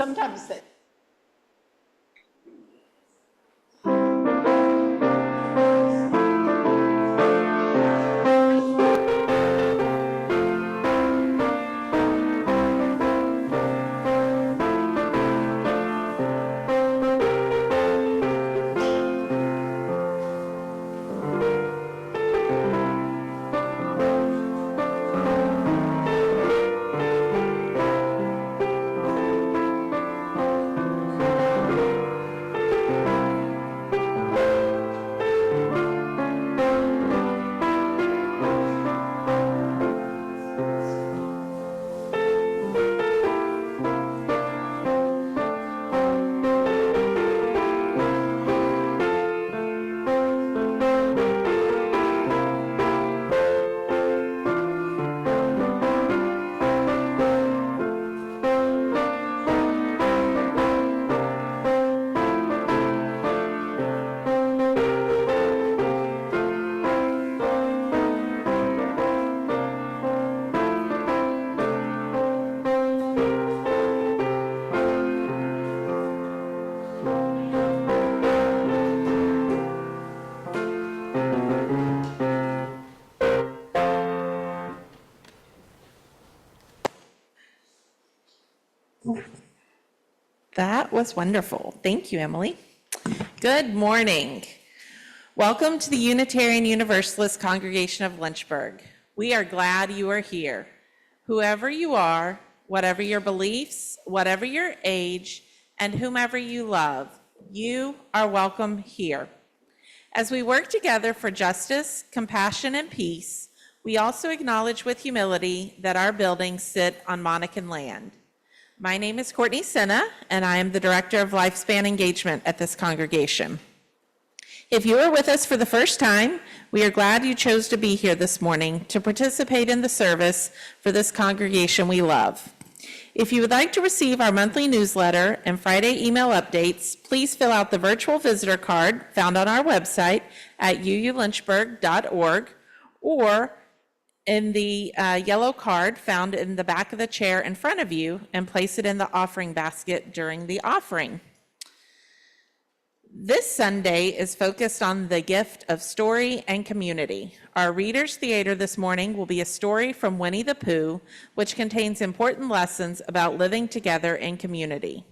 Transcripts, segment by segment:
Sometimes that. That was wonderful. Thank you, Emily. Good morning. Welcome to the Unitarian Universalist Congregation of Lynchburg. We are glad you are here. Whoever you are, whatever your beliefs, whatever your age, and whomever you love, you are welcome here. As we work together for justice, compassion, and peace, we also acknowledge with humility that our buildings sit on Monacan land. My name is Courtney Senna, and I am the Director of Lifespan Engagement at this congregation. If you are with us for the first time, we are glad you chose to be here this morning to participate in the service for this congregation we love. If you would like to receive our monthly newsletter and Friday email updates, please fill out the virtual visitor card found on our website at uulynchburg.org or in the yellow card found in the back of the chair in front of you and place it in the offering basket during the offering. This Sunday is focused on the gift of story and community. Our Reader's Theater this morning will be a story from Winnie the Pooh, which contains important lessons about living together in community.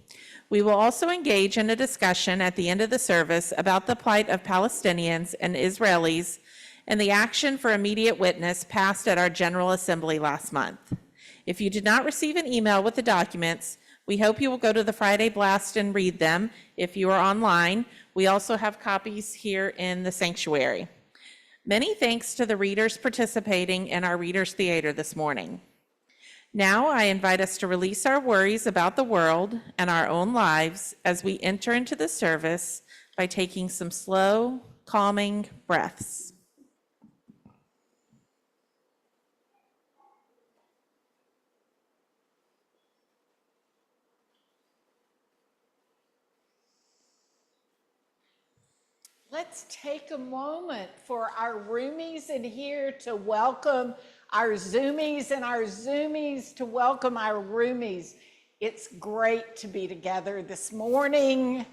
We will also engage in a discussion at the end of the service about the plight of Palestinians and Israelis and the action for immediate witness passed at our General Assembly last month. If you did not receive an email with the documents, we hope you will go to the Friday Blast and read them. If you are online, we also have copies here in the sanctuary. Many thanks to the readers participating in our Reader's Theater this morning. Now I invite us to release our worries about the world and our own lives as we enter into the service by taking some slow, calming breaths. Let's take a moment for our roomies in here to welcome our Zoomies and our Zoomies to welcome our roomies. It's great to be together this morning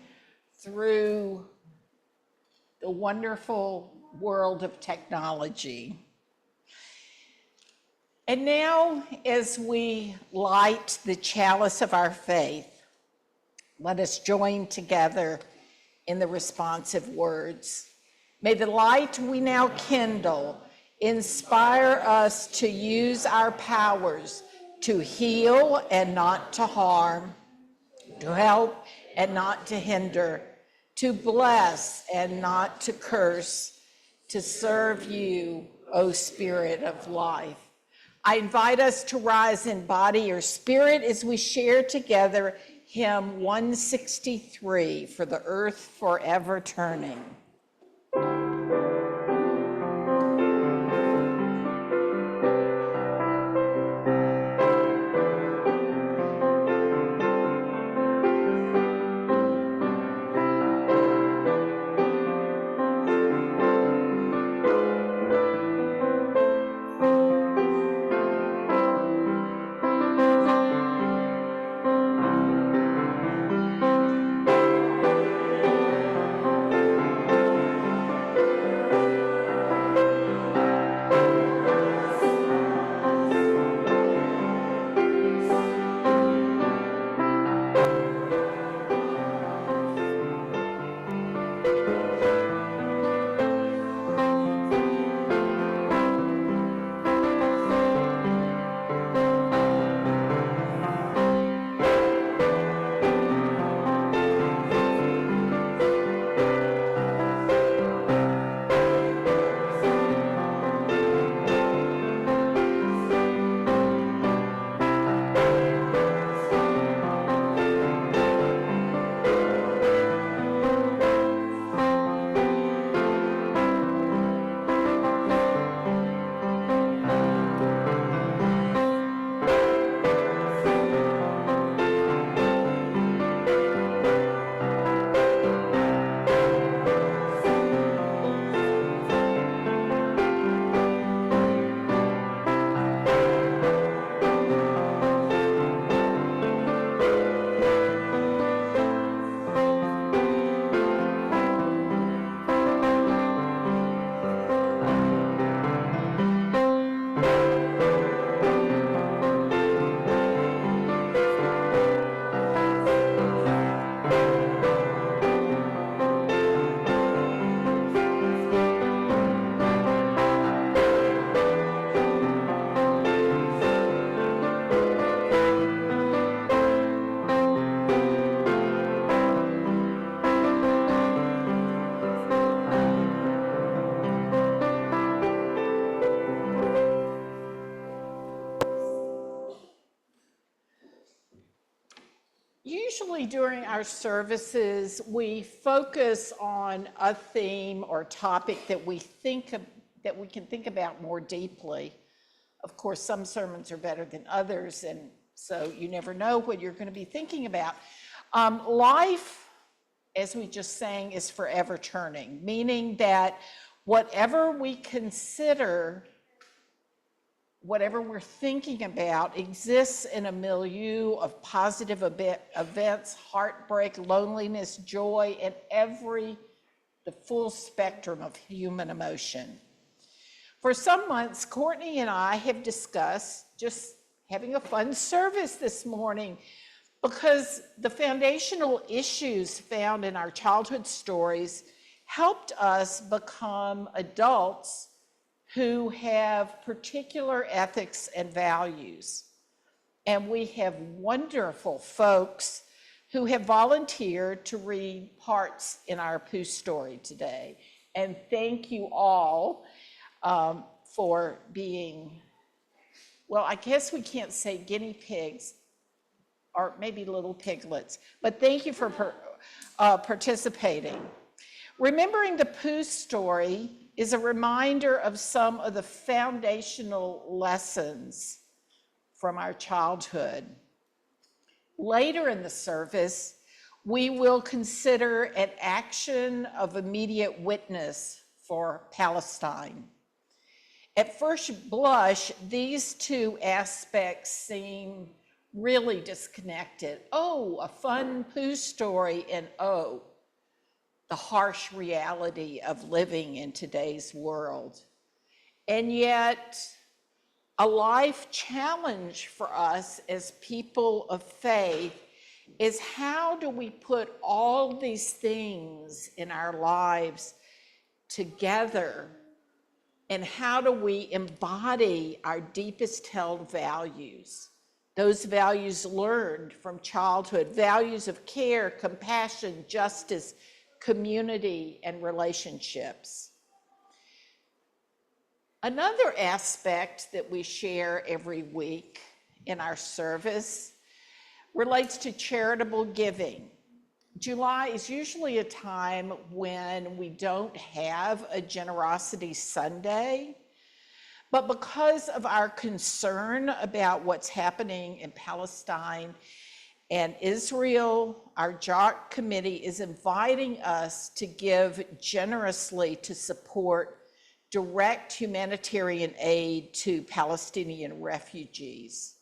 through the wonderful world of technology. And now, as we light the chalice of our faith, let us join together in the responsive words. May the light we now kindle inspire us to use our powers to heal and not to harm, to help and not to hinder, to bless and not to curse, to serve you, O Spirit of life. I invite us to rise in body or spirit as we share together Hymn 163, For the Earth Forever Turning. Usually during our services, we focus on a theme or topic that we can think about more deeply. Of course, some sermons are better than others, and so you never know what you're going to be thinking about. Life, as we just sang, is forever turning, meaning that whatever we consider, whatever we're thinking about, exists in a milieu of positive events, heartbreak, loneliness, joy, and the full spectrum of human emotion. For some months, Courtney and I have discussed just having a fun service this morning, because the foundational issues found in our childhood stories helped us become adults who have particular ethics and values. And we have wonderful folks who have volunteered to read parts in our Pooh story today. And thank you all for being, well, I guess we can't say guinea pigs, or maybe little piglets, but thank you for participating. Remembering the Pooh story is a reminder of some of the foundational lessons from our childhood. Later in the service, we will consider an action of immediate witness for Palestine. At first blush, these two aspects seem really disconnected. Oh, a fun Pooh story, and oh, the harsh reality of living in today's world. And yet, a life challenge for us as people of faith is, how do we put all these things in our lives together, and how do we embody our deepest held values? Those values learned from childhood, values of care, compassion, justice, community, and relationships. Another aspect that we share every week in our service relates to charitable giving. July is usually a time when we don't have a Generosity Sunday, but because of our concern about what's happening in Palestine and Israel, our JARC committee is inviting us to give generously to support direct humanitarian aid to Palestinian refugees.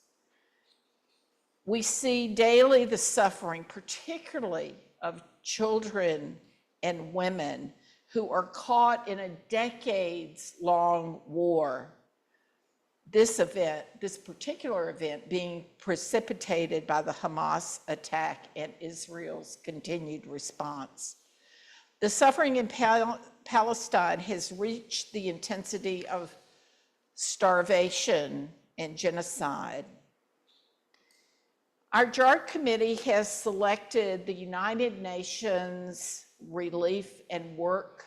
We see daily the suffering, particularly of children and women who are caught in a decades-long war. This particular event being precipitated by the Hamas attack and Israel's continued response. The suffering in Palestine has reached the intensity of starvation and genocide. Our JARC committee has selected the United Nations Relief and Work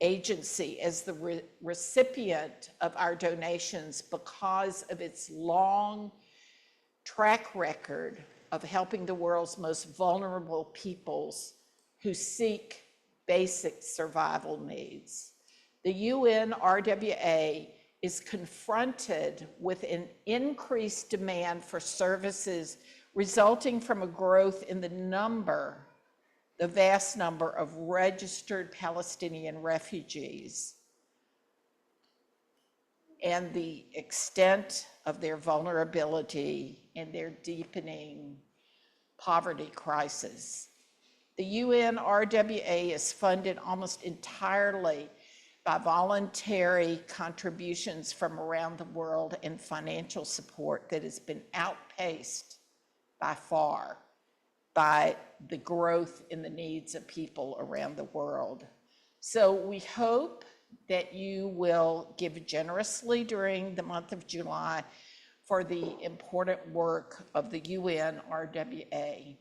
Agency as the recipient of our donations because of its long track record of helping the world's most vulnerable peoples who seek basic survival needs. The UN RWA is confronted with an increased demand for services resulting from a growth in the vast number of registered Palestinian refugees and the extent of their vulnerability and their deepening poverty crisis. The UN RWA is funded almost entirely by voluntary contributions from around the world and financial support that has been outpaced by far by the growth in the needs of people around the world. So we hope that you will give generously during the month of July for the important work of the UN RWA.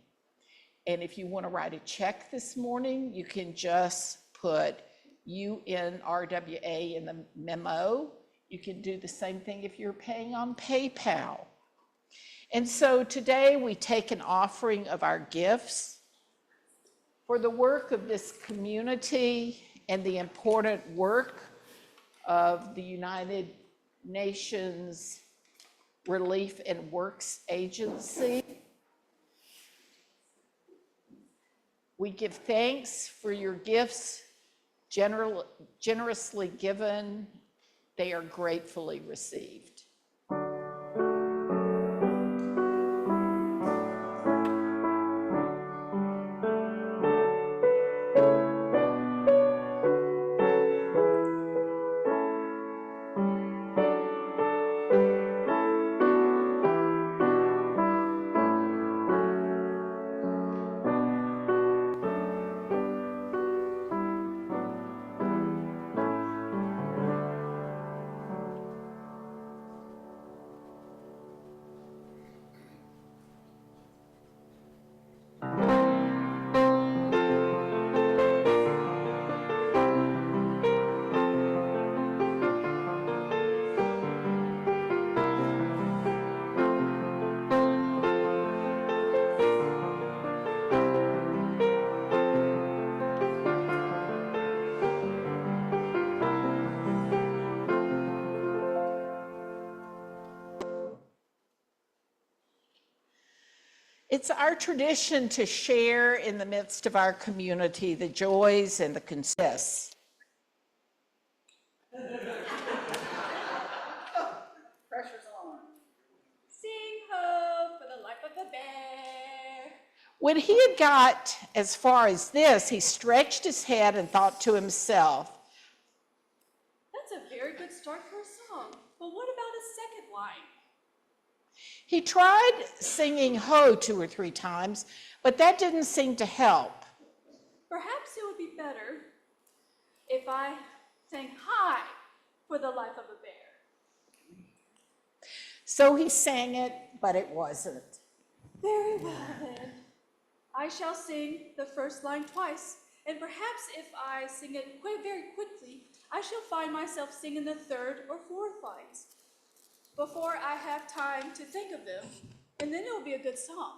And if you want to write a check this morning, you can just put UNRWA in the memo. You can do the same thing if you're paying on PayPal. And so today we take an offering of our gifts for the work of this community and the important work of the United Nations Relief and Works Agency. We give thanks for your gifts generously given. They are gratefully received. It's our tradition to share in the midst of our community the joys and the success. Pressure's on. Sing ho for the life of a bear. When he had got as far as this, he stretched his head and thought to himself, That's a very good start for a song. But what about a second line? he tried singing ho 2 or 3 times, but that didn't seem to help. Perhaps it would be better if I sang hi for the life of a bear. So he sang it, but it wasn't. Very well then. I shall sing the first line twice, and perhaps if I sing it very quickly, I shall find myself singing the third or fourth lines before I have time to think of them, and then it will be a good song.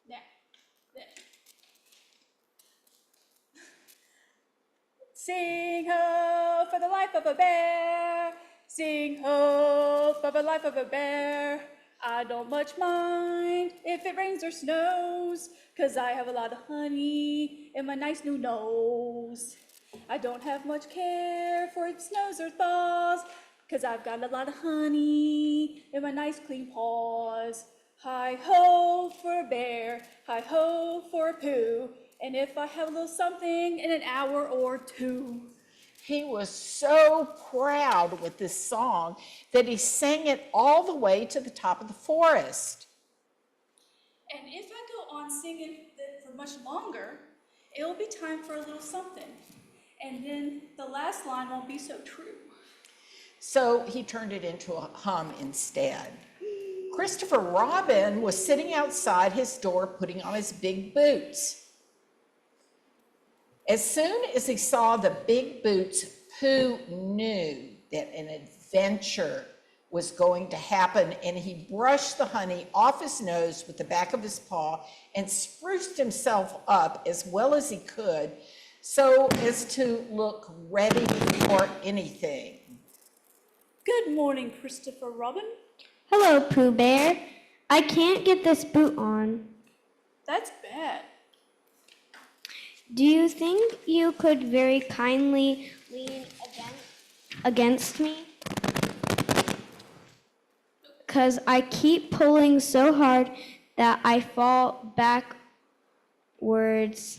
Now, then. Sing ho for the life of a bear, sing ho for the life of a bear. I don't much mind if it rains or snows, 'cause I have a lot of honey in my nice new nose. I don't have much care for it snows or thaws, 'cause I've got a lot of honey in my nice clean paws. Hi-ho for a bear, hi-ho for a Pooh, and if I have a little something in an hour or 2. He was so proud with this song that he sang it all the way to the top of the forest. And if I go on singing it for much longer, it'll be time for a little something. And then the last line won't be so true. So he turned it into a hum instead. Christopher Robin was sitting outside his door putting on his big boots. As soon as he saw the big boots, Pooh knew that an adventure was going to happen, and he brushed the honey off his nose with the back of his paw and spruced himself up as well as he could so as to look ready for anything. Good morning, Christopher Robin. Hello, Pooh Bear. I can't get this boot on. That's bad. Do you think you could very kindly lean against me? 'Cause I keep pulling so hard that I fall backwards.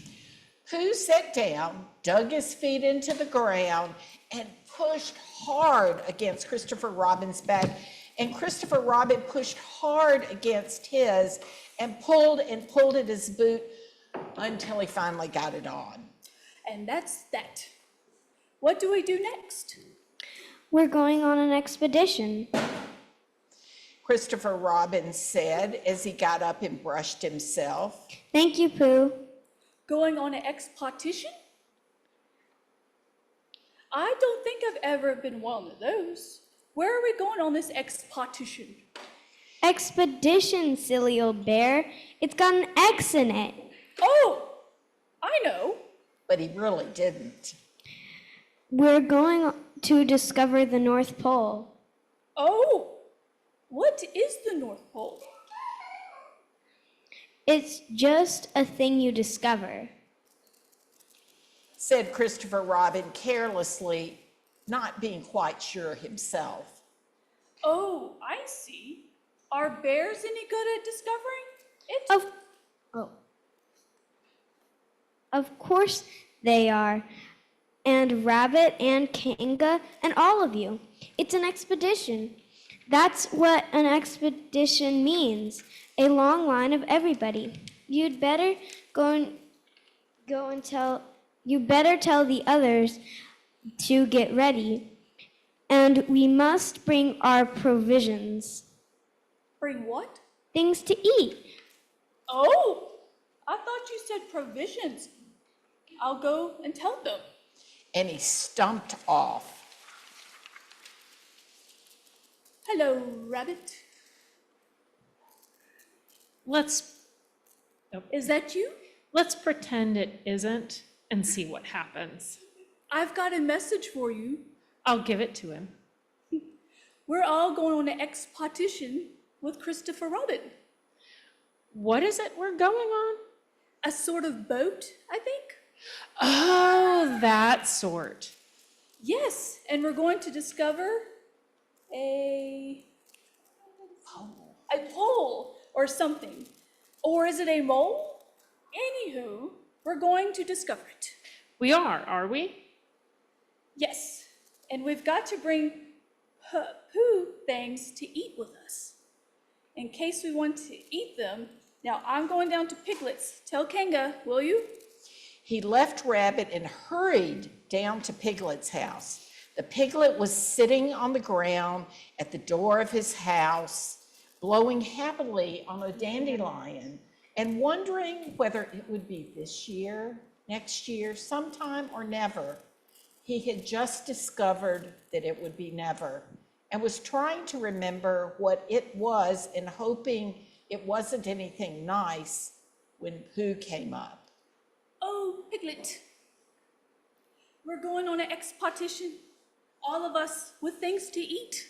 Pooh sat down, dug his feet into the ground, and pushed hard against Christopher Robin's back. And Christopher Robin pushed hard against his and pulled at his boot until he finally got it on. And that's that. What do we do next? We're going on an expedition. Christopher Robin said as he got up and brushed himself. Thank you, Pooh. Going on an expotition? I don't think I've ever been one of those. Where are we going on this expotition? Expedition, silly old bear. It's got an X in it. Oh, I know. But he really didn't. We're going to discover the North Pole. Oh, what is the North Pole? It's just a thing you discover. Said Christopher Robin carelessly, not being quite sure himself. Oh, I see. Are bears any good at discovering it? Of course they are. And Rabbit and Kanga and all of you. It's an expedition. That's what an expedition means. A long line of everybody. You'd better tell the others to get ready. And we must bring our provisions. Bring what? Things to eat. Oh, I thought you said provisions. I'll go and tell them. And he stumped off. Hello, Rabbit. Is that you? Let's pretend it isn't and see what happens. I've got a message for you. I'll give it to him. We're all going on an expotition with Christopher Robin. What is it we're going on? A sort of boat, I think. Oh, that sort. Yes, and we're going to discover a pole or something. Or is it a mole? Anywho, we're going to discover it. We are we? Yes, and we've got to bring Pooh things to eat with us in case we want to eat them. Now, I'm going down to Piglet's. Tell Kanga, will you? He left Rabbit and hurried down to Piglet's house. The piglet was sitting on the ground at the door of his house, blowing happily on a dandelion and wondering whether it would be this year, next year, sometime, or never. He had just discovered that it would be never and was trying to remember what it was and hoping it wasn't anything nice when Pooh came up. Oh, Piglet, we're going on an expotition, all of us with things to eat,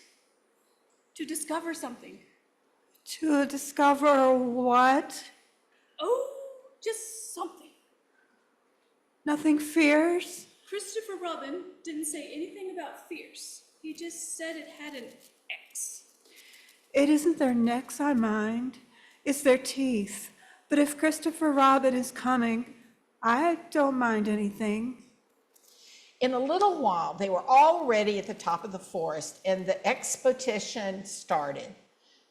to discover something. To discover what? Oh, just something. Nothing fierce? Christopher Robin didn't say anything about fierce. He just said it had an X. It isn't their necks I mind, it's their teeth. But if Christopher Robin is coming, I don't mind anything. In a little while, they were already at the top of the forest and the expotition started.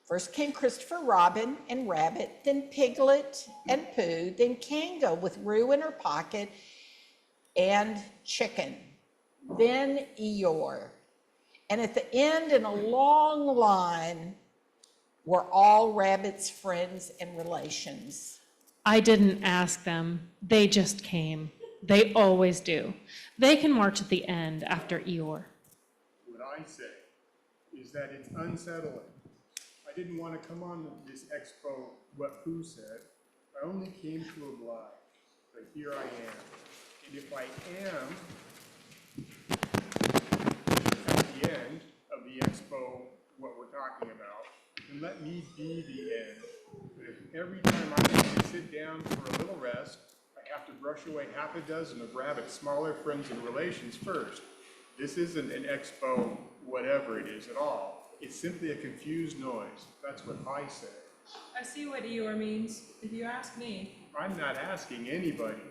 First came Christopher Robin and Rabbit, then Piglet and Pooh, then Kanga with Roo in her pocket and Chicken, then Eeyore. And at the end, in a long line, were all Rabbit's friends and relations. I didn't ask them. They just came. They always do. They can march at the end after Eeyore. What I say is that it's unsettling. I didn't want to come on this expo what Pooh said. I only came to oblige, but here I am. And if I am at the end of the expo what we're talking about, then let me be the end. But if every time I need to sit down for a little rest, I have to brush away half a dozen of Rabbit's smaller friends and relations first, this isn't an expo whatever it is at all. It's simply a confused noise. That's what I say. I see what Eeyore means, if you ask me. I'm not asking anybody.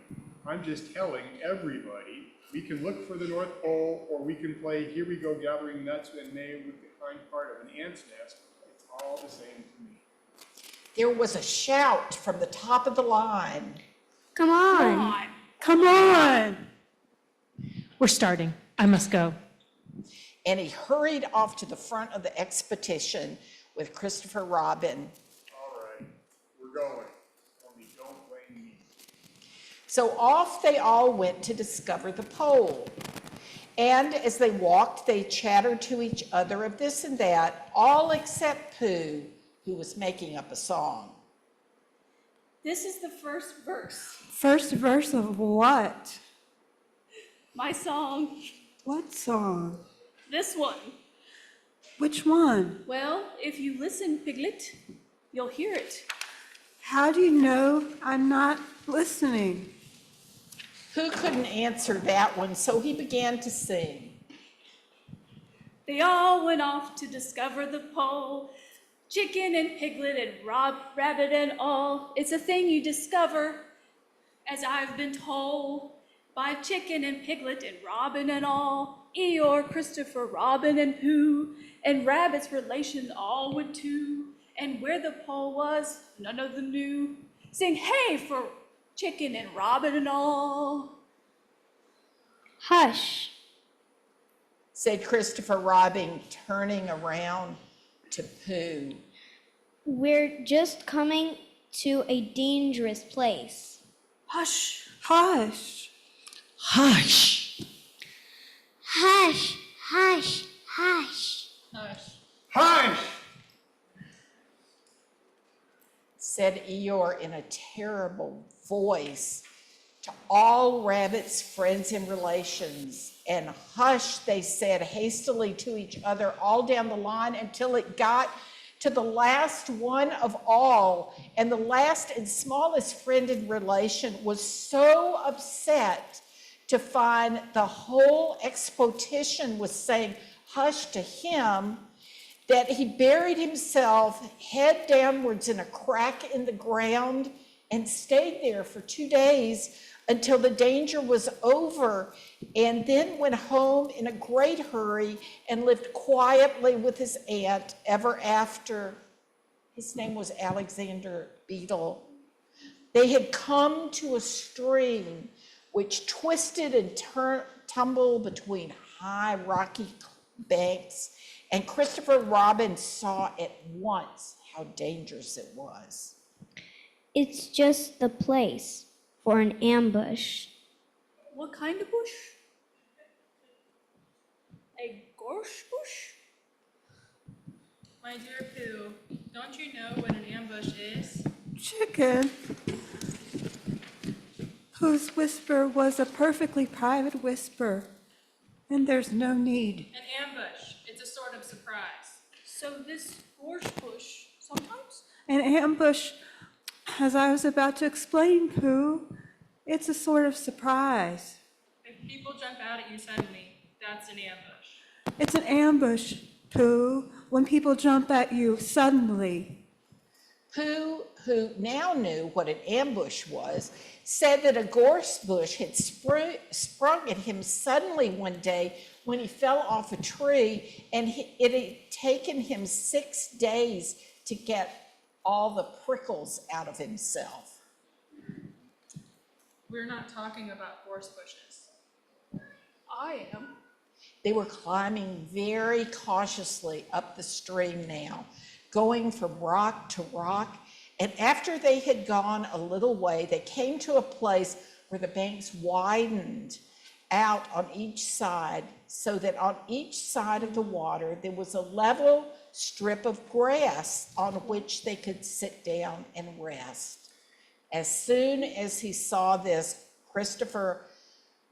I'm just telling everybody we can look for the North Pole, or we can play Here We Go Gathering Nuts and May with the hind part of an ant's nest. It's all the same to me. There was a shout from the top of the line. Come on. Come on! We're starting. I must go. And he hurried off to the front of the expedition with Christopher Robin. All right, we're going. Only don't blame me. So off they all went to discover the pole. And as they walked, they chattered to each other of this and that, all except Pooh, who was making up a song. This is the first verse. First verse of what? My song, What song? this one. Which one? Well, if you listen, Piglet, you'll hear it. How do you know I'm not listening? Who couldn't answer that one, so he began to sing. They all went off to discover the pole. Chicken and piglet and rabbit and all. It's a thing you discover, as I've been told, by chicken and piglet and robin and all. Eeyore, Christopher, Robin, and Pooh, and rabbit's relations all went too. And where the pole was, none of them knew. Sing hey for chicken and robin and all. Hush. Said Christopher Robin, turning around to Pooh. We're just coming to a dangerous place. Hush. Hush. Hush! Hush, hush, hush. Hush! Said Eeyore in a terrible voice to all Rabbit's friends and relations. And hush, they said hastily to each other all down the line until it got to the last one of all. And the last and smallest friend and relation was so upset to find the whole Expotition was saying hush to him that he buried himself head downwards in a crack in the ground and stayed there for 2 days until the danger was over, and then went home in a great hurry and lived quietly with his aunt ever after. His name was Alexander Beetle. They had come to a stream which twisted and tumbled between high rocky banks, and Christopher Robin saw at once how dangerous it was. It's just the place for an ambush. What kind of bush? A gorse bush? My dear Pooh, don't you know what an ambush is? Chicken, whose whisper was a perfectly private whisper, and there's no need. An ambush, it's a sort of surprise. So this gorse bush sometimes? An ambush, as I was about to explain, Pooh, it's a sort of surprise. If people jump out at you suddenly, that's an ambush. It's an ambush, Pooh, when people jump at you suddenly. Pooh, who now knew what an ambush was, said that a gorse bush had sprung at him suddenly one day when he fell off a tree, and it had taken him 6 days to get all the prickles out of himself. We're not talking about gorse bushes. I am. They were climbing very cautiously up the stream now, going from rock to rock. And after they had gone a little way, they came to a place where the banks widened out on each side, so that on each side of the water there was a level strip of grass on which they could sit down and rest. As soon as he saw this, Christopher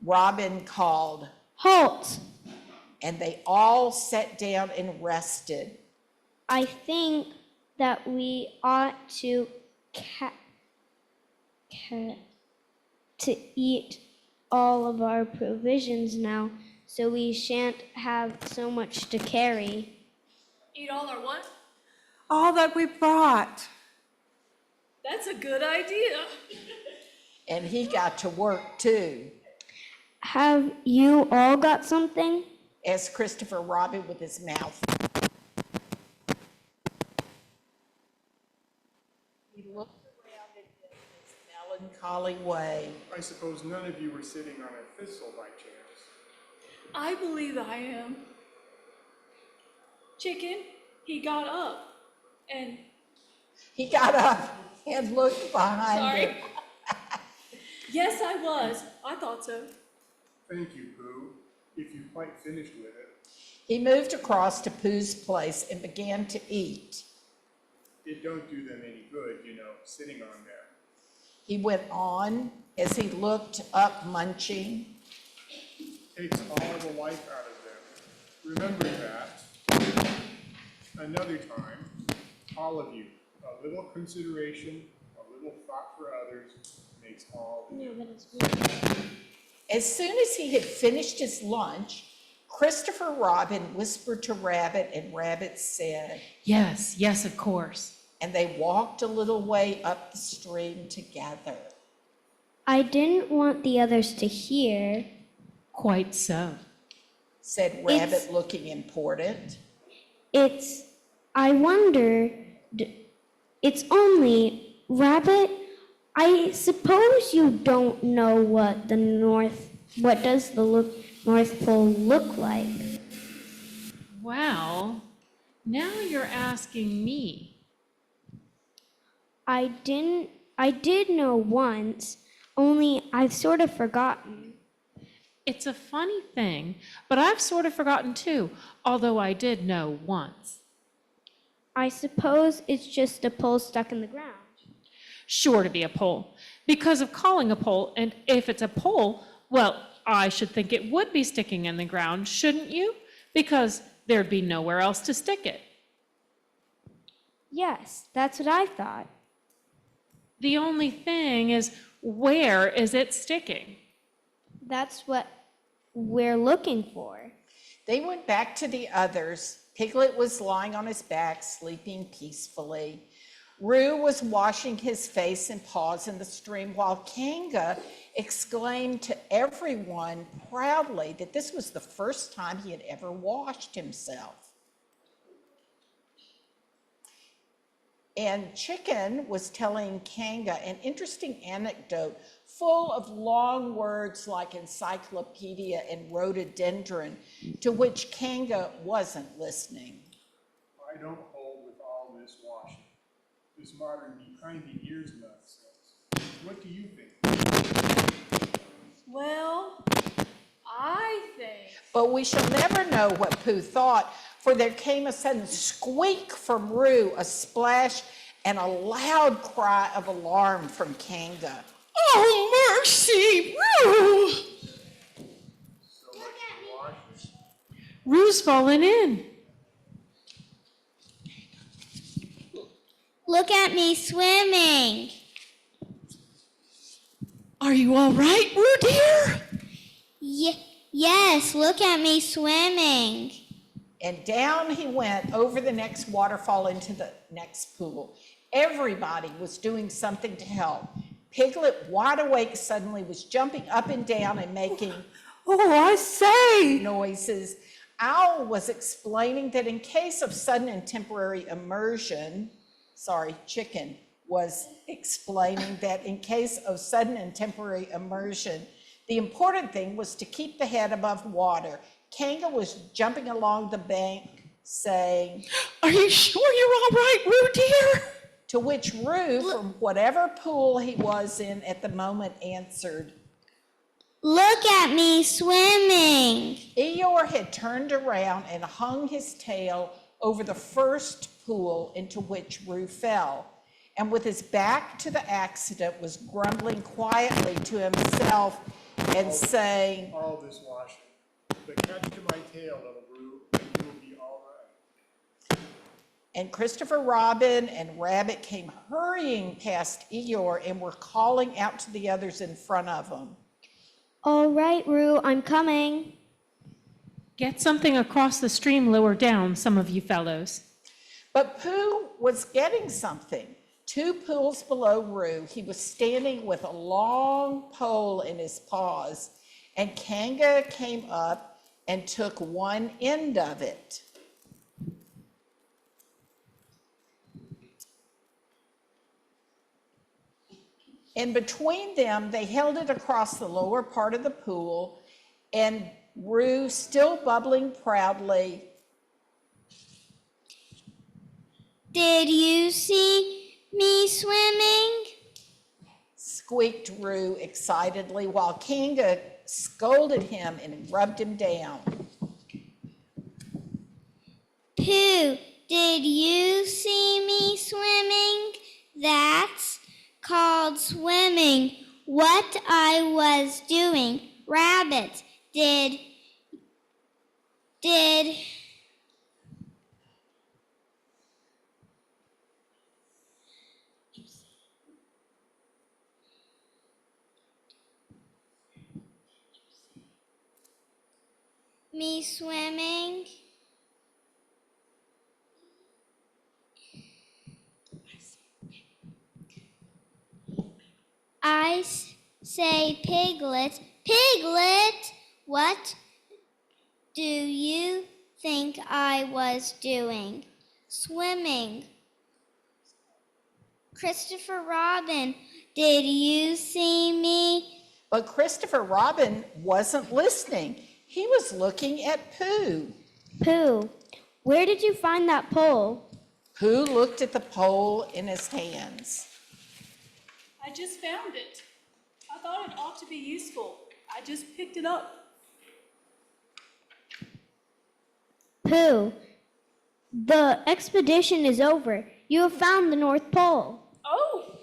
Robin called, Halt! and they all sat down and rested. I think that we ought to to eat all of our provisions now, so we shan't have so much to carry. Eat all our what? All that we brought. That's a good idea. And he got to work too, Have you all got something? asked Christopher Robin with his mouth. He looked around at them in his melancholy way. I suppose none of you were sitting on a thistle by chance. I believe I am. Chicken, he got up and He got up and looked behind him. yes, I was. I thought so. Thank you, Pooh, if you quite finished with it. He moved across to Pooh's place and began to eat. it don't do them any good, you know, sitting on there. He went on as he looked up, munching. Takes all the life out of them. Remember that. Another time, all of you, a little consideration, a little thought for others makes all the difference. As soon as he had finished his lunch, Christopher Robin whispered to Rabbit, and Rabbit said, Yes, yes, of course. and they walked a little way up the stream together. I didn't want the others to hear. Quite so. Said Rabbit, looking important. I wonder, it's only, Rabbit, I suppose you don't know what does the North Pole look like? Well, now you're asking me. I did know once, only I've sort of forgotten. It's a funny thing, but I've sort of forgotten too, although I did know once. I suppose it's just a pole stuck in the ground. Sure to be a pole, because of calling a pole, and if it's a pole, well, I should think it would be sticking in the ground, shouldn't you? Because there'd be nowhere else to stick it. Yes, that's what I thought. The only thing is, where is it sticking? That's what we're looking for. They went back to the others. Piglet was lying on his back, sleeping peacefully. Roo was washing his face and paws in the stream, while Kanga exclaimed to everyone proudly that this was the first time he had ever washed himself. And Chicken was telling Kanga an interesting anecdote full of long words like encyclopedia and rhododendron, to which Kanga wasn't listening. I don't hold with all this washing, this modern behind-the-ears nonsense. What do you think? Well, I think. But we shall never know what Pooh thought, for there came a sudden squeak from Roo, a splash, and a loud cry of alarm from Kanga. Oh, mercy, Roo! So much for washing. Roo's fallen in. Look at me swimming. Are you all right, Roo dear? Yes, look at me swimming. And down he went over the next waterfall into the next pool. Everybody was doing something to help. Piglet, wide awake suddenly, was jumping up and down and making I say. noises. Owl was explaining that in case of sudden and temporary immersion, Chicken was explaining that in case of sudden and temporary immersion, the important thing was to keep the head above water. Kanga was jumping along the bank saying, Are you sure you're all right, Roo dear? to which Roo, from whatever pool he was in at the moment, answered, Look at me swimming. Eeyore had turned around and hung his tail over the first pool into which Roo fell, and with his back to the accident was grumbling quietly to himself and saying, All this washing. But catch to my tail, little Roo, and you'll be all right. and Christopher Robin and Rabbit came hurrying past Eeyore and were calling out to the others in front of him. All right, Roo, I'm coming. Get something across the stream lower down, some of you fellows. But Pooh was getting something. 2 pools below Roo, he was standing with a long pole in his paws, and Kanga came up and took one end of it. And between them, they held it across the lower part of the pool, and Roo, still bubbling proudly, Did you see me swimming? squeaked Roo excitedly, while Kanga scolded him and rubbed him down. Pooh, Did you see me swimming? That's called swimming. What I was doing. Rabbit, did me swimming? I say piglet. Piglet, what do you think I was doing? Swimming. Christopher Robin, did you see me? But Christopher Robin wasn't listening. He was looking at Pooh. Pooh, where did you find that pole? Pooh looked at the pole in his hands. I just found it. I thought it ought to be useful. I just picked it up. Pooh, the expedition is over. You have found the North Pole. Oh,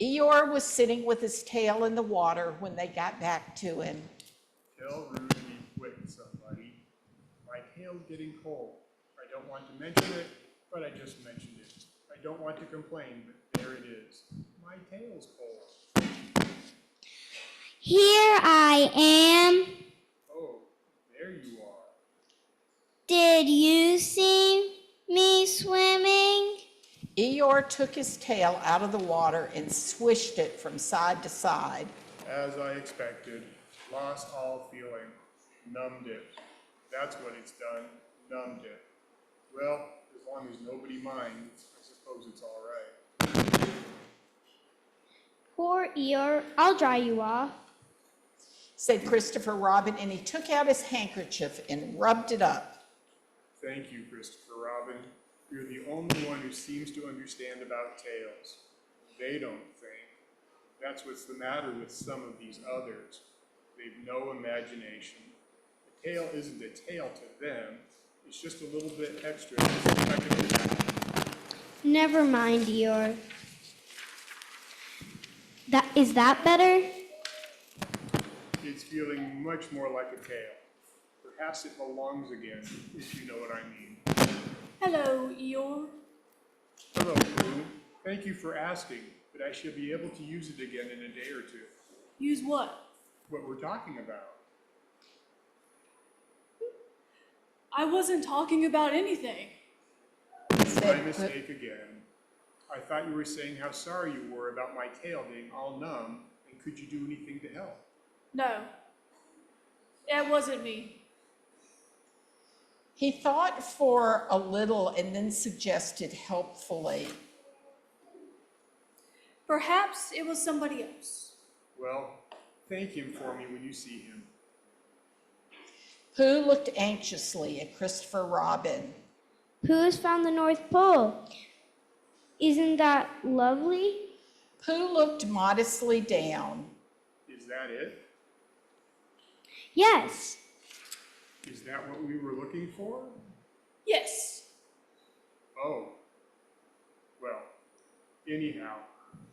Eeyore was sitting with his tail in the water when they got back to him. Tell Roo to be quick, somebody. My tail's getting cold. I don't want to mention it, but I just mentioned it. I don't want to complain, but there it is. My tail's cold. Here I am. Oh, there you are. Did you see me swimming? Eeyore took his tail out of the water and swished it from side to side. As I expected, lost all feeling, numbed it. That's what it's done, numbed it. Well, as long as nobody minds, I suppose it's all right. Poor Eeyore, I'll dry you off. Said Christopher Robin, and he took out his handkerchief and rubbed it up. Thank you, Christopher Robin. You're the only one who seems to understand about tails. They don't think. That's what's the matter with some of these others. They've no imagination. A tail isn't a tail to them. It's just a little bit extra. Never mind, Eeyore. Is that better? It's feeling much more like a tail. Perhaps it belongs again, if you know what I mean. hello, Eeyore. Hello, Pooh. Thank you for asking, but I should be able to use it again in a day or two. Use what? What we're talking about. I wasn't talking about anything. My mistake again. I thought you were saying how sorry you were about my tail being all numb, and could you do anything to help? No, it wasn't me. He thought for a little and then suggested helpfully. Perhaps it was somebody else. Well, thank him for me when you see him. Pooh looked anxiously at Christopher Robin. Pooh has found the North Pole. Isn't that lovely? Pooh looked modestly down. Is that it? Yes. Is that what we were looking for? Yes. Oh. Well, anyhow,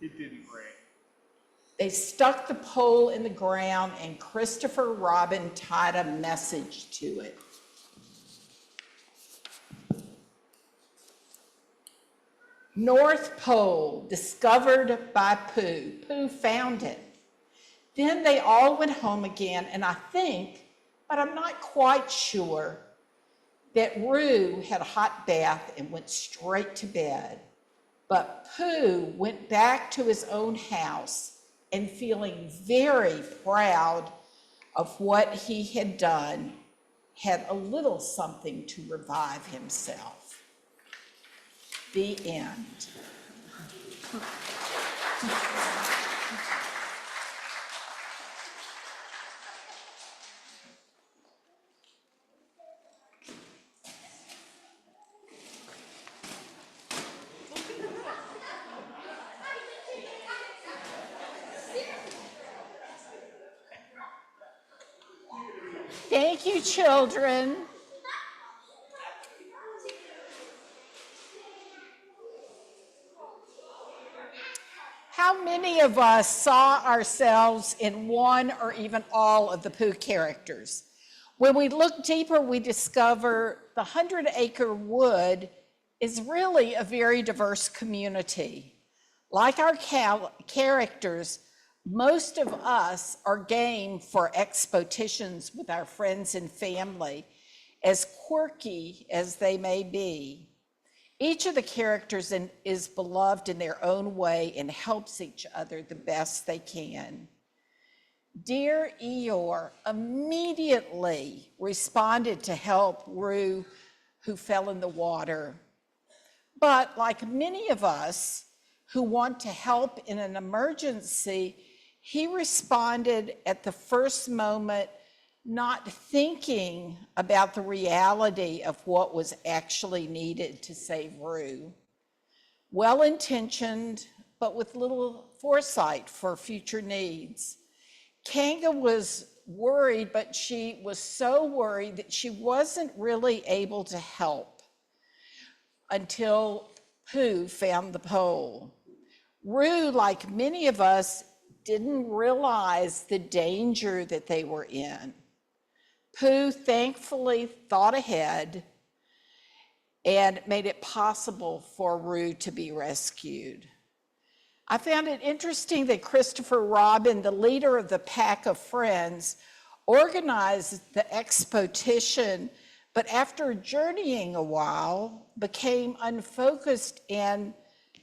it didn't rain. They stuck the pole in the ground and Christopher Robin tied a message to it. North Pole, discovered by Pooh. Pooh found it. Then they all went home again, and I think, but I'm not quite sure, that Roo had a hot bath and went straight to bed. But Pooh went back to his own house and feeling very proud of what he had done, had a little something to revive himself. The end. Thank you, children. many of us saw ourselves in one or even all of the Pooh characters. When we look deeper, we discover the 100-acre wood is really a very diverse community. Like our characters, most of us are game for expotitions with our friends and family, as quirky as they may be. Each of the characters is beloved in their own way and helps each other the best they can. Dear Eeyore immediately responded to help Roo, who fell in the water. But like many of us who want to help in an emergency, he responded at the first moment, not thinking about the reality of what was actually needed to save Roo. Well-intentioned, but with little foresight for future needs. Kanga was worried, but she was so worried that she wasn't really able to help until Pooh found the pole. Roo, like many of us, didn't realize the danger that they were in. Pooh thankfully thought ahead and made it possible for Roo to be rescued. I found it interesting that Christopher Robin, the leader of the pack of friends, organized the Expotition, but after journeying a while, became unfocused and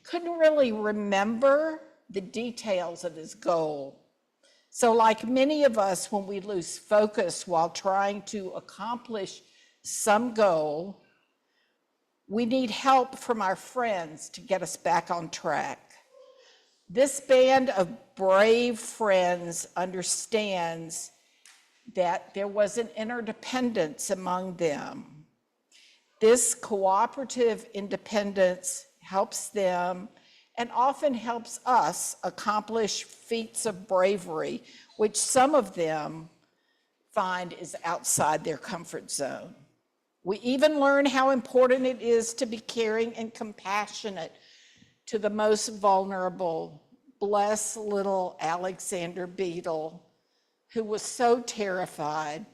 couldn't really remember the details of his goal. So like many of us, when we lose focus while trying to accomplish some goal, we need help from our friends to get us back on track. This band of brave friends understands that there was an interdependence among them. This cooperative independence helps them and often helps us accomplish feats of bravery, which some of them find is outside their comfort zone. We even learn how important it is to be caring and compassionate to the most vulnerable. Bless little Alexander Beetle, who was so terrified.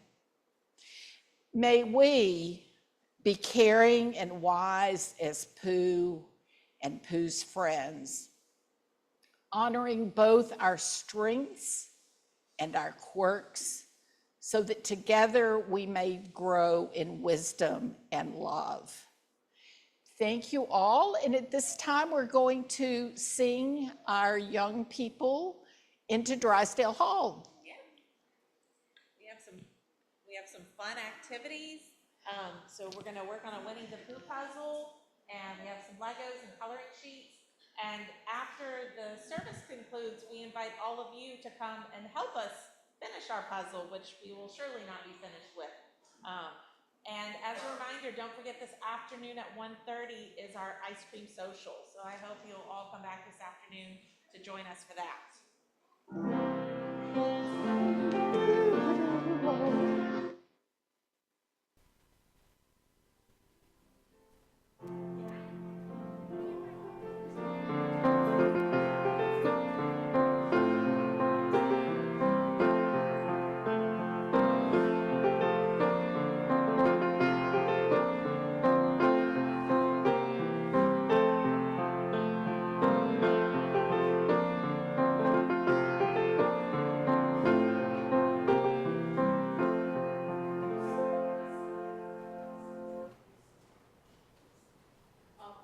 May we be caring and wise as Pooh and Pooh's friends, honoring both our strengths and our quirks, so that together we may grow in wisdom and love. Thank you all, and at this time we're going to sing our young people into Drysdale Hall. Yeah. We have some fun activities. So we're gonna work on a Winnie the Pooh puzzle, and we have some Legos and coloring sheets. And after the service concludes, we invite all of you to come and help us finish our puzzle, which we will surely not be finished with. And as a reminder, don't forget this afternoon at 1:30 is our ice cream social. So I hope you'll all come back this afternoon to join us for that.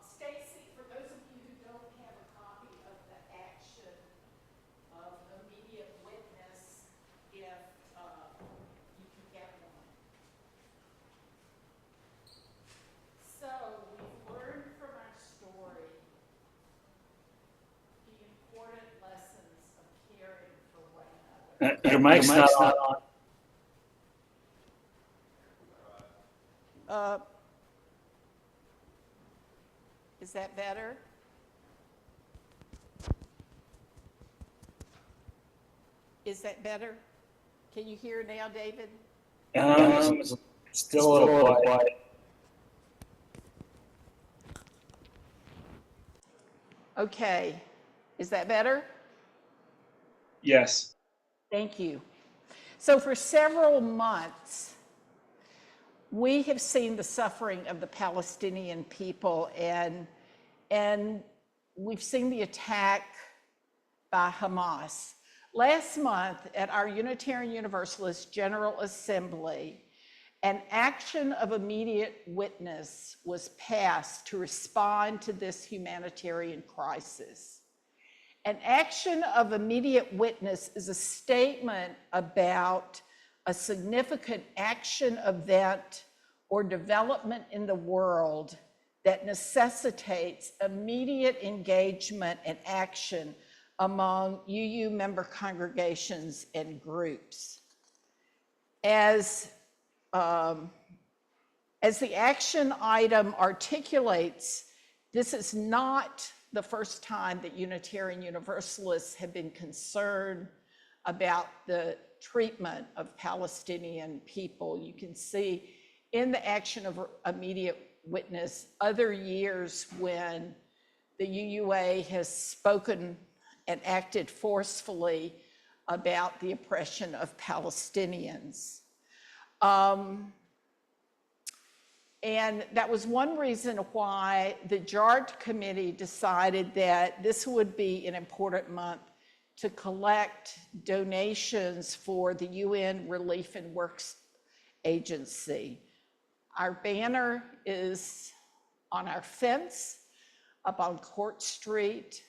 Stacy, for those of you who don't have a copy of the action of immediate witness, if you can get one. So we've learned from our story the important lessons of caring for one another. Your mic's not on. Is that better? Is that better? Can you hear now, David? Still a little quiet. Okay. Is that better? Yes. Thank you. So for several months, we have seen the suffering of the Palestinian people, and we've seen the attack by Hamas. Last month at our Unitarian Universalist General Assembly, an action of immediate witness was passed to respond to this humanitarian crisis. An action of immediate witness is a statement about a significant action, event, or development in the world that necessitates immediate engagement and action among UU member congregations and groups. As the action item articulates, this is not the first time that Unitarian Universalists have been concerned about the treatment of Palestinian people. You can see in the action of immediate witness other years when the UUA has spoken and acted forcefully about the oppression of Palestinians. And that was one reason why the JART committee decided that this would be an important month to collect donations for the UN Relief and Works Agency. Our banner is on our fence up on Court Street,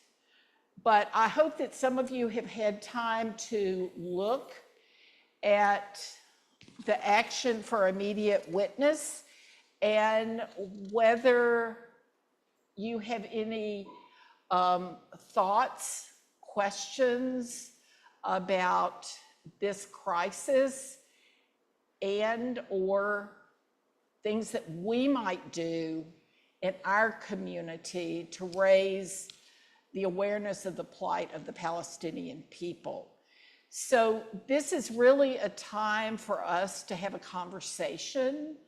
but I hope that some of you have had time to look at the action for immediate witness and whether you have any thoughts, questions about this crisis and or things that we might do in our community to raise the awareness of the plight of the Palestinian people. So this is really a time for us to have a conversation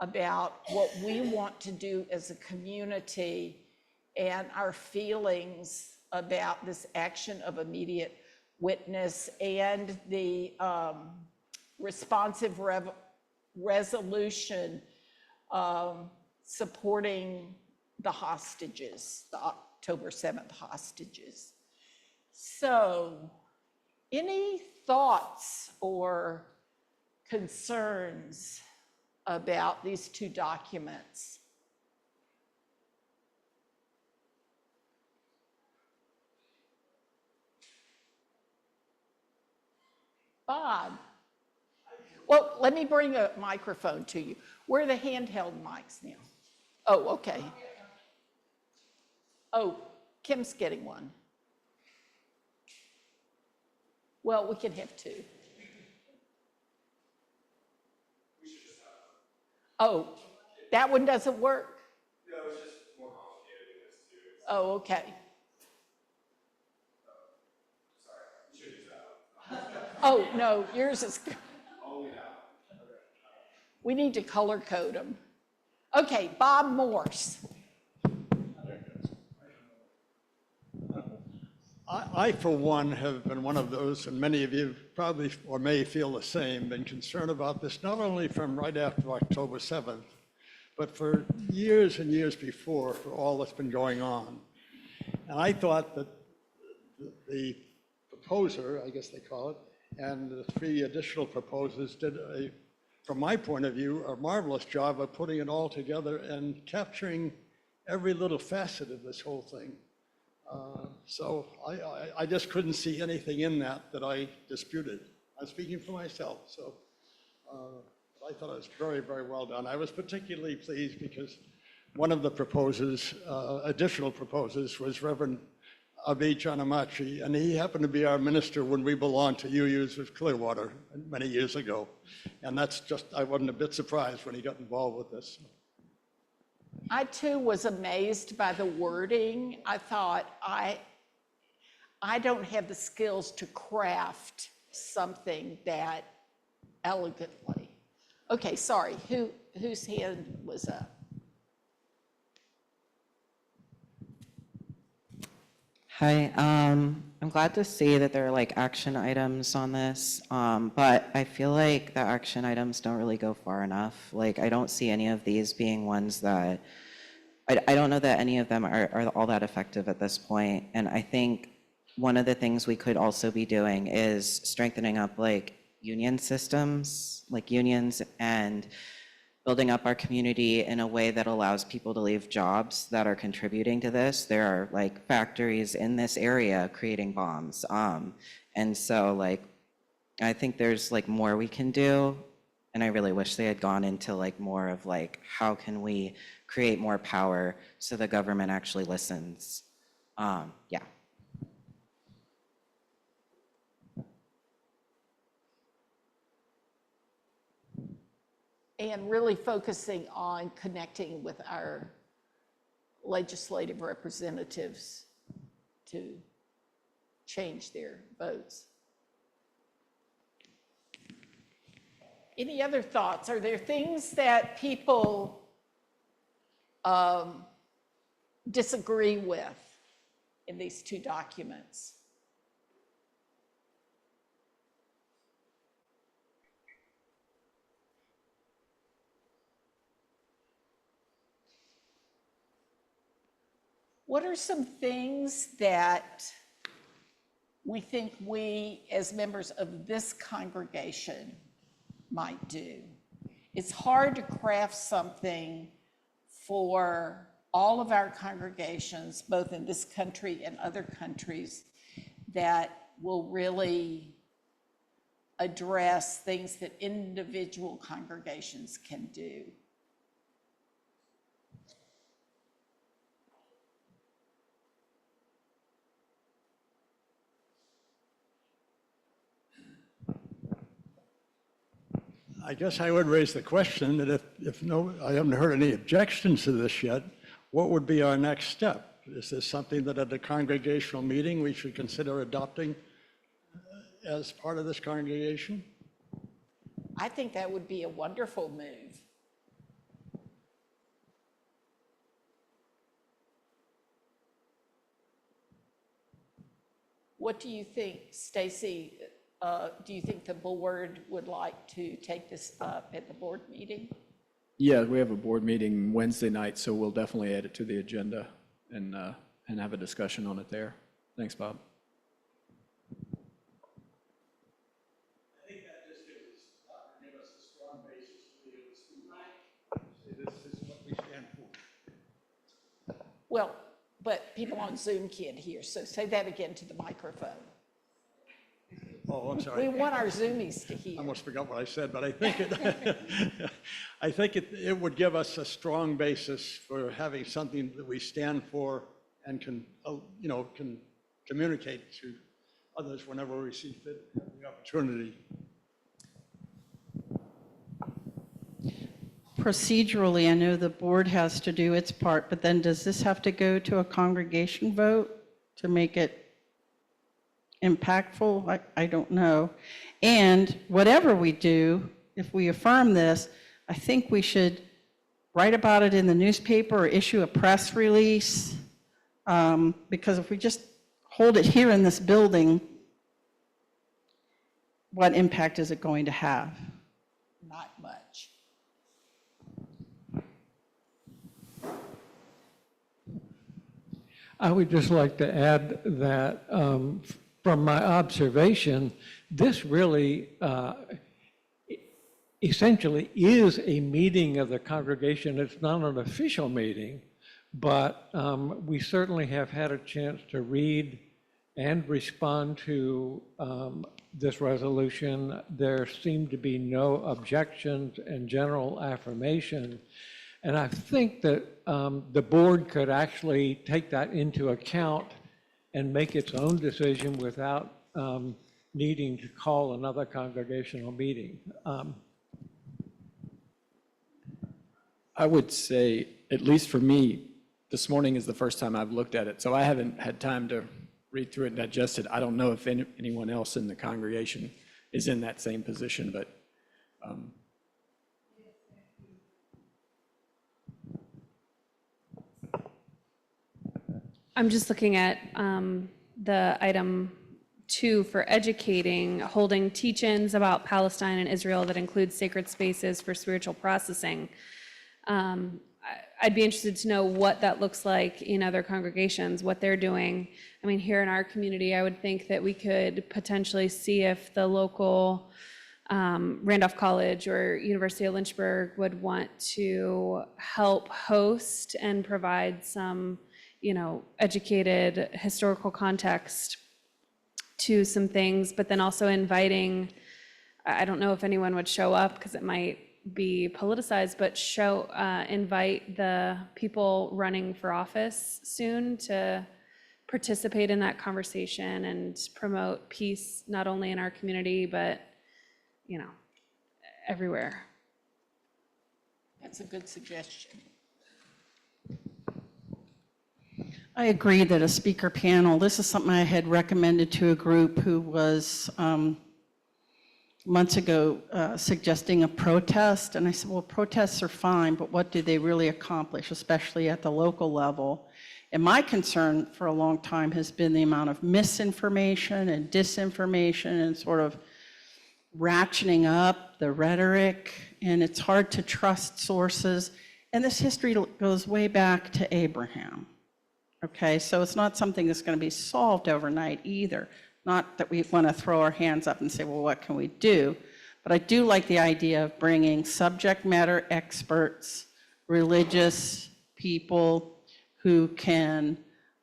about what we want to do as a community and our feelings about this action of immediate witness and the responsive resolution supporting the hostages, the October 7th hostages. So, any thoughts or concerns about these two documents? Bob? Well, let me bring a microphone to you. Where are the handheld mics now? Oh, okay. Oh, Kim's getting one. Well, we can have two. Oh, that one doesn't work? No, it's just more complicated than this too. Oh, okay. Sorry, you should use that one. Oh, no, yours is, Only that one. we need to color code them. Okay, Bob Morse. I, for one, have been one of those, and many of you probably or may feel the same, been concerned about this, not only from right after October 7th, but for years and years before, for all that's been going on. And I thought that the proposer, I guess they call it, and the three additional proposers did, from my point of view, a marvelous job of putting it all together and capturing every little facet of this whole thing. So I just couldn't see anything in that I disputed. I'm speaking for myself, so I thought it was very, very well done. I was particularly pleased because one of the proposers, additional proposers, was Reverend Abi Janamachi, and he happened to be our minister when we belonged to UU's with Clearwater many years ago. And that's just, I wasn't a bit surprised when he got involved with this. I too was amazed by the wording. I thought, I don't have the skills to craft something that elegantly. Okay, sorry, whose hand was up? Hi, I'm glad to see that there are like action items on this, but I feel like the action items don't really go far enough. Like, I don't see any of these being ones that, I don't know that any of them are all that effective at this point. And I think one of the things we could also be doing is strengthening up like union systems, like unions, and building up our community in a way that allows people to leave jobs that are contributing to this. There are like factories in this area creating bombs. And so like, I think there's like more we can do. And I really wish they had gone into like more of like, how can we create more power so the government actually listens? Yeah. And really focusing on connecting with our legislative representatives to change their votes. Any other thoughts? Are there things that people disagree with in these two documents? What are some things that we think we, as members of this congregation, might do? It's hard to craft something for all of our congregations, both in this country and other countries, that will really address things that individual congregations can do. I guess I would raise the question that I haven't heard any objections to this yet, what would be our next step? Is this something that at a congregational meeting we should consider adopting as part of this congregation? I think that would be a wonderful move. What do you think, Stacy? Do you think the board would like to take this up at the board meeting? Yeah, we have a board meeting Wednesday night, so we'll definitely add it to the agenda and have a discussion on it there. Thanks, Bob. I think that just give us a strong basis to be able to speak. This is what we stand for. Well, but people on Zoom can't hear, so say that again to the microphone. Oh, I'm sorry. We want our Zoomies to hear. I almost forgot what I said, but I think I think it would give us a strong basis for having something that we stand for and can communicate to others whenever we see fit, the opportunity. Procedurally, I know the board has to do its part, but then does this have to go to a congregation vote to make it impactful? I don't know. And whatever we do, if we affirm this, I think we should write about it in the newspaper or issue a press release, because if we just hold it here in this building, what impact is it going to have? Not much. I would just like to add that from my observation, this really essentially is a meeting of the congregation. It's not an official meeting, but we certainly have had a chance to read and respond to this resolution. There seem to be no objections and general affirmation. And I think that the board could actually take that into account and make its own decision without needing to call another congregational meeting. I would say, at least for me, this morning is the first time I've looked at it, so I haven't had time to read through it and digest it. I don't know if anyone else in the congregation is in that same position, but I'm just looking at the item 2 for educating, holding teach-ins about Palestine and Israel that includes sacred spaces for spiritual processing. I'd be interested to know what that looks like in other congregations, what they're doing. I mean, here in our community, I would think that we could potentially see if the local Randolph College or University of Lynchburg would want to help host and provide some, educated historical context to some things, but then also inviting, I don't know if anyone would show up because it might be politicized, but invite the people running for office soon to participate in that conversation and promote peace, not only in our community, but, everywhere. That's a good suggestion. I agree that a speaker panel, this is something I had recommended to a group who was months ago suggesting a protest. And I said, well, protests are fine, but what do they really accomplish, especially at the local level? And my concern for a long time has been the amount of misinformation and disinformation and sort of ratcheting up the rhetoric. And it's hard to trust sources. And this history goes way back to Abraham. Okay, so it's not something that's going to be solved overnight either. Not that we want to throw our hands up and say, well, what can we do? But I do like the idea of bringing subject matter experts, religious people who can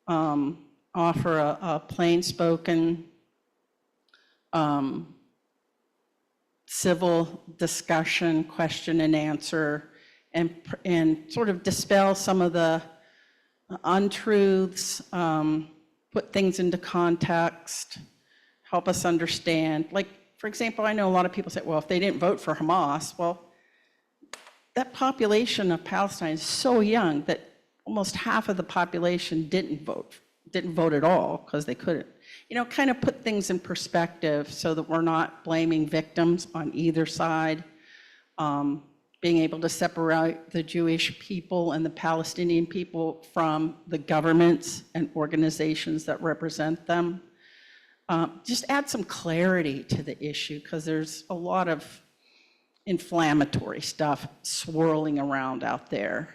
offer a plain-spoken civil discussion, question and answer, and sort of dispel some of the untruths, put things into context, help us understand. Like, for example, I know a lot of people say, well, if they didn't vote for Hamas, well, that population of Palestine is so young that almost half of the population didn't vote at all because they couldn't. Kind of put things in perspective so that we're not blaming victims on either side. Being able to separate the Jewish people and the Palestinian people from the governments and organizations that represent them. Just add some clarity to the issue because there's a lot of inflammatory stuff swirling around out there.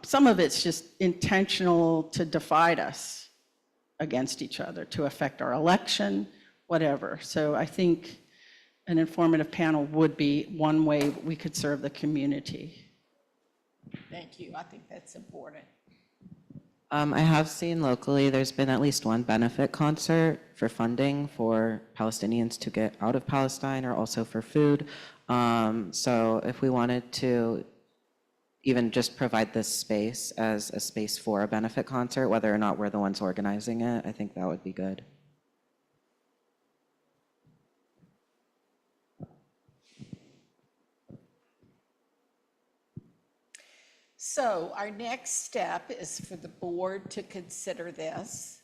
Some of it's just intentional to divide us against each other, to affect our election, whatever. So I think an informative panel would be one way we could serve the community. Thank you. I think that's important. I have seen locally, there's been at least one benefit concert for funding for Palestinians to get out of Palestine or also for food. So if we wanted to even just provide this space as a space for a benefit concert, whether or not we're the ones organizing it, I think that would be good. So our next step is for the board to consider this,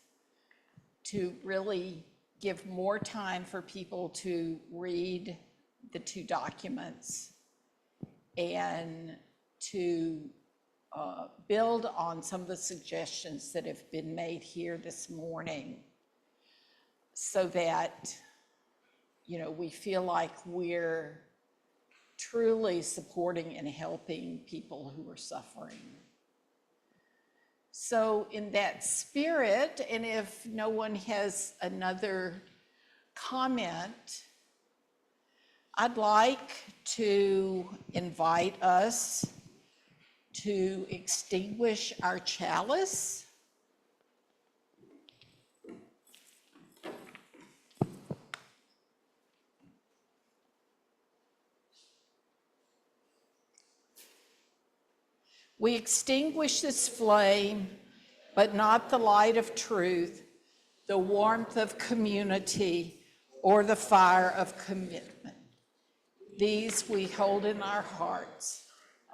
to really give more time for people to read the 2 documents and to build on some of the suggestions that have been made here this morning so that, we feel like we're truly supporting and helping people who are suffering. So in that spirit, and if no one has another comment, I'd like to invite us to extinguish our chalice. We extinguish this flame, but not the light of truth, the warmth of community, or the fire of commitment. These we hold in our hearts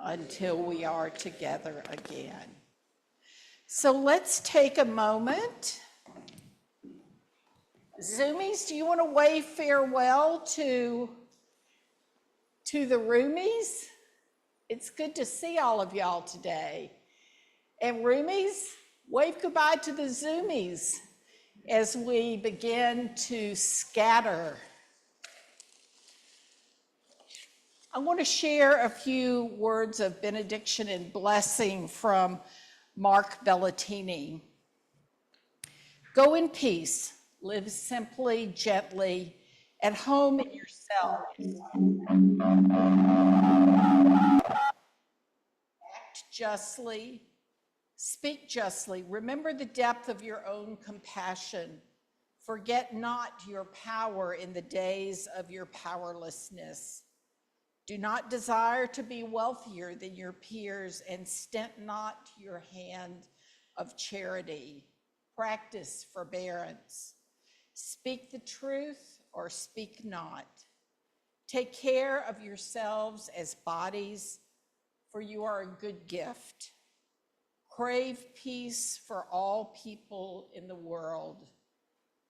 until we are together again. So let's take a moment. Zoomies, do you want to wave farewell to the roomies? It's good to see all of y'all today. And roomies, Wave goodbye to the Zoomies as we begin to scatter. I want to share a few words of benediction and blessing from Mark Bellatini. Go in peace, live simply, gently, at home in yourselves. Act justly, speak justly. Remember the depth of your own compassion. Forget not your power in the days of your powerlessness. Do not desire to be wealthier than your peers, and stint not your hand of charity. Practice forbearance. Speak the truth or speak not. Take care of yourselves as bodies, for you are a good gift. Crave peace for all people in the world,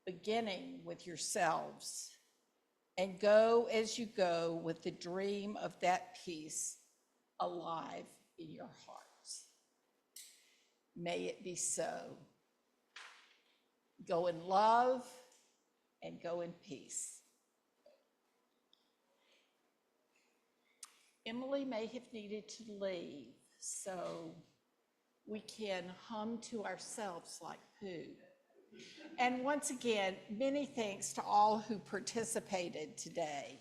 beginning with yourselves. And go as you go with the dream of that peace alive in your hearts. May it be so. Go in love and go in peace. Emily may have needed to leave, so we can hum to ourselves like Pooh. And once again, many thanks to all who participated today.